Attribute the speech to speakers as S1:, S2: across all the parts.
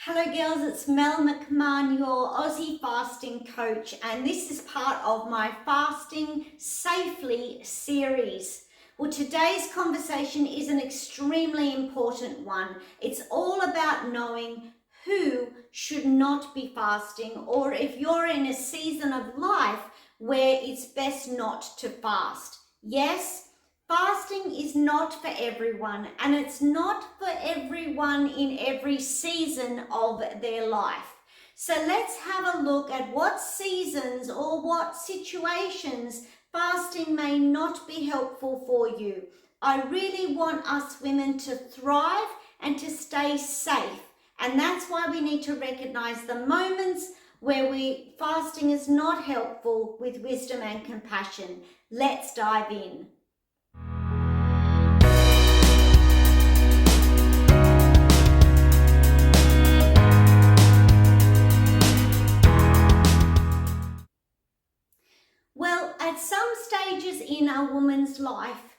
S1: Hello girls, it's Mel McMahon, your Aussie fasting coach, and this is part of my Fasting Safely series. Well, today's conversation is an extremely important one. It's all about knowing who should not be fasting, or if you're in a season of life where it's best not to fast. Yes, fasting is not for everyone, and it's not for everyone in every season of their life. So let's have a look at what seasons or what situations fasting may not be helpful for you. I really want us women to thrive and to stay safe, and that's why we need to recognize the moments where fasting is not helpful with wisdom and compassion. Let's dive in. Well, at some stages in a woman's life,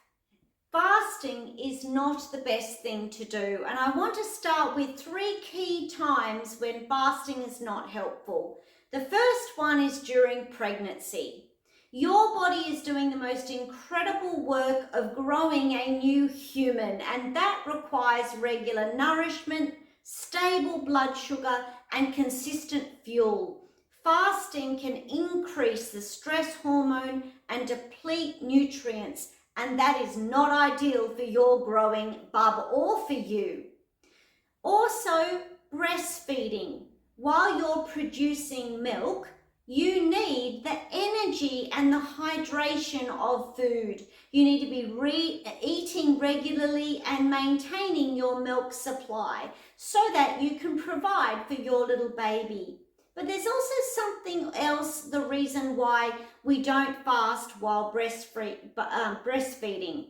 S1: fasting is not the best thing to do. And I want to start with 3 key times when fasting is not helpful. The first one is during pregnancy. Your body is doing the most incredible work of growing a new human, and that requires regular nourishment, stable blood sugar, and consistent fuel. Fasting can increase the stress hormone and deplete nutrients, and that is not ideal for your growing bub or for you. Also, breastfeeding. While you're producing milk, you need the energy and the hydration of food. You need to be eating regularly and maintaining your milk supply so that you can provide for your little baby. But there's also something else, the reason why we don't fast while breastfeeding.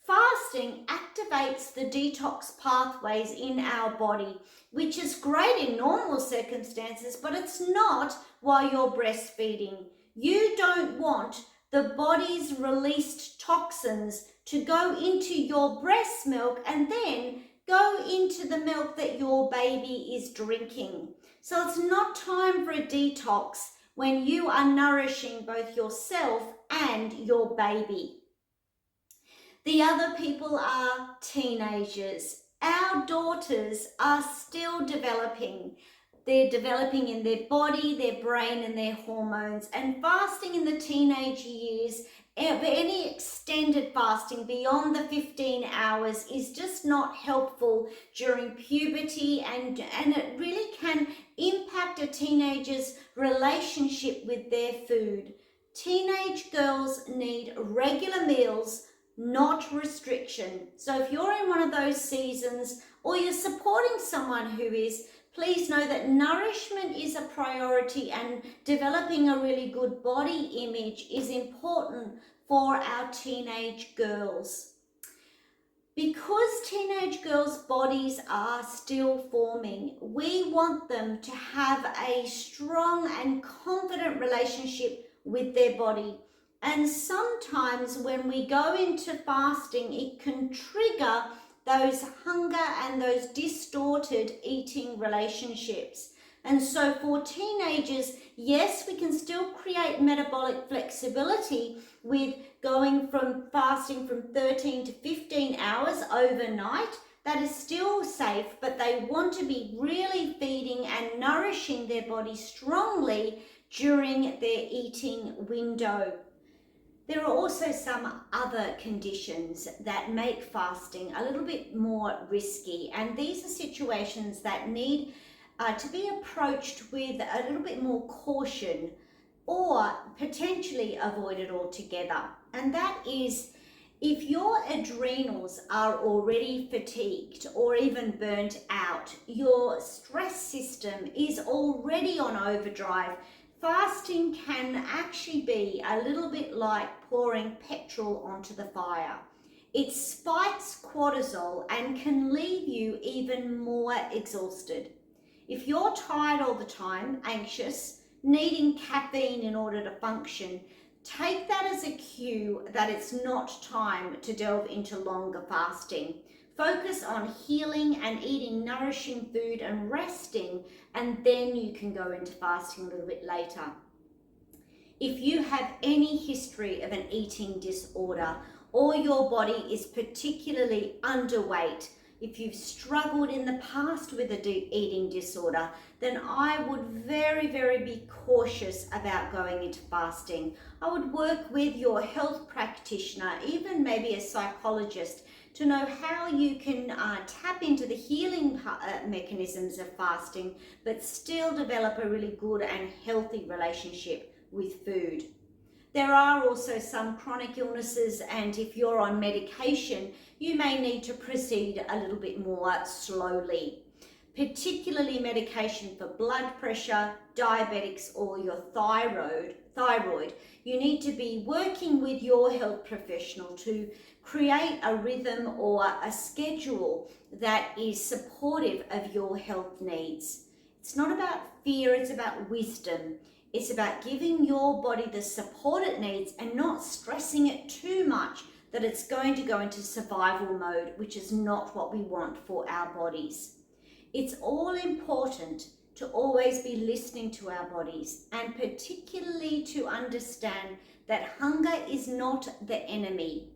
S1: Fasting activates the detox pathways in our body, which is great in normal circumstances, but it's not while you're breastfeeding. You don't want the body's released toxins to go into your breast milk and then go into the milk that your baby is drinking. So it's not time for a detox when you are nourishing both yourself and your baby. The other people are teenagers. Our daughters are still developing. They're developing in their body, their brain, and their hormones. And fasting in the teenage years, any extended fasting beyond the 15 hours is just not helpful during puberty, and it really can impact a teenager's relationship with their food. Teenage girls need regular meals, not restriction. So if you're in one of those seasons or you're supporting someone who is, please know that nourishment is a priority, and developing a really good body image is important for our teenage girls. Because teenage girls' bodies are still forming, we want them to have a strong and confident relationship with their body. And sometimes when we go into fasting, it can trigger those hunger and those distorted eating relationships. And so for teenagers, yes, we can still create metabolic flexibility with going from fasting from 13 to 15 hours overnight. That is still safe, but they want to be really feeding and nourishing their body strongly during their eating window. There are also some other conditions that make fasting a little bit more risky, and these are situations that need to be approached with a little bit more caution or potentially avoided altogether. And that is if your adrenals are already fatigued or even burnt out, your stress system is already on overdrive. Fasting can actually be a little bit like pouring petrol onto the fire. It spikes cortisol and can leave you even more exhausted. If you're tired all the time, anxious, needing caffeine in order to function, take that as a cue that it's not time to delve into longer fasting. Focus on healing and eating nourishing food and resting, and then you can go into fasting a little bit later. If you have any history of an eating disorder, or your body is particularly underweight, if you've struggled in the past with an eating disorder, then I would very be cautious about going into fasting. I would work with your health practitioner, even maybe a psychologist, to know how you can tap into the healing mechanisms of fasting, but still develop a really good and healthy relationship with food. There are also some chronic illnesses, and if you're on medication, you may need to proceed a little bit more slowly. Particularly medication for blood pressure, diabetics, or your thyroid. You need to be working with your health professional to create a rhythm or a schedule that is supportive of your health needs. It's not about fear, it's about wisdom. It's about giving your body the support it needs and not stressing it too much that it's going to go into survival mode, which is not what we want for our bodies. It's all important to always be listening to our bodies, and particularly to understand that hunger is not the enemy.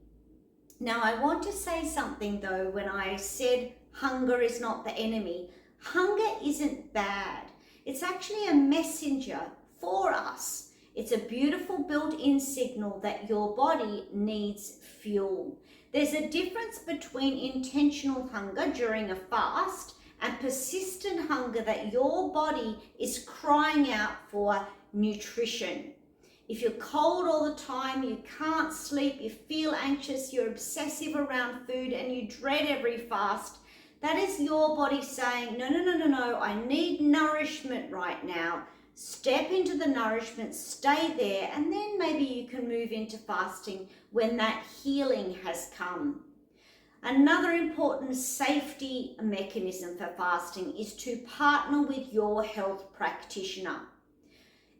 S1: Now, I want to say something though. When I said hunger is not the enemy, hunger isn't bad. It's actually a messenger for us. It's a beautiful built-in signal that your body needs fuel. There's a difference between intentional hunger during a fast and persistent hunger that your body is crying out for nutrition. If you're cold all the time, you can't sleep, you feel anxious, you're obsessive around food, and you dread every fast, that is your body saying, no, I need nourishment right now. Step into the nourishment, stay there, and then maybe you can move into fasting when that healing has come. Another important safety mechanism for fasting is to partner with your health practitioner.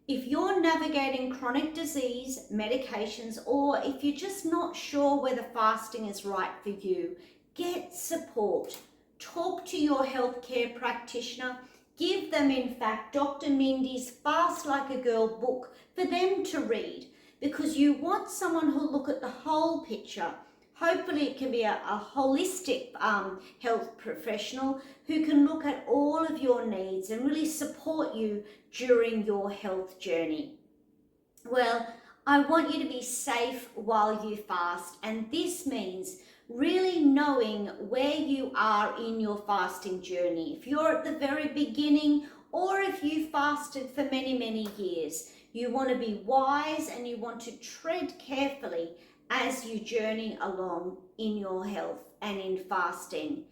S1: If you're navigating chronic disease, medications, or if you're just not sure whether fasting is right for you, get support. Talk to your healthcare practitioner. Give them, in fact, Dr. Mindy's Fast Like a Girl book for them to read, because you want someone who'll look at the whole picture. Hopefully it can be a holistic health professional who can look at all of your needs and really support you during your health journey. Well, I want you to be safe while you fast, and this means really knowing where you are in your fasting journey. If you're at the very beginning, or if you fasted for many years, you want to be wise and you want to tread carefully as you journey along in your health and in fasting.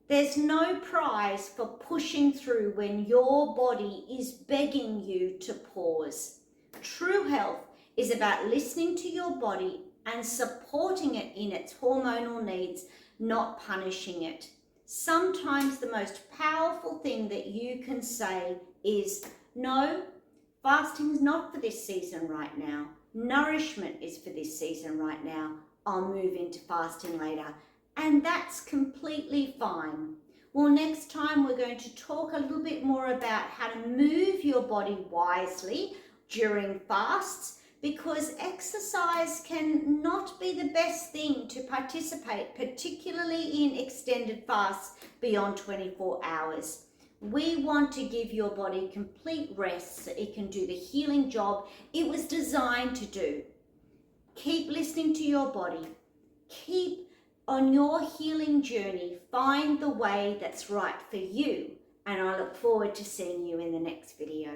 S1: There's no prize for pushing through when your body is begging you to pause. True health is about listening to your body and supporting it in its hormonal needs, not punishing it. Sometimes the most powerful thing that you can say is, no, fasting is not for this season right now. Nourishment is for this season right now. I'll move into fasting later. And that's completely fine. Well, next time we're going to talk a little bit more about how to move your body wisely during fasts, because exercise can not be the best thing to participate, particularly in extended fasts beyond 24 hours. We want to give your body complete rest so it can do the healing job it was designed to do. Keep listening to your body. Keep on your healing journey. Find the way that's right for you. And I look forward to seeing you in the next video.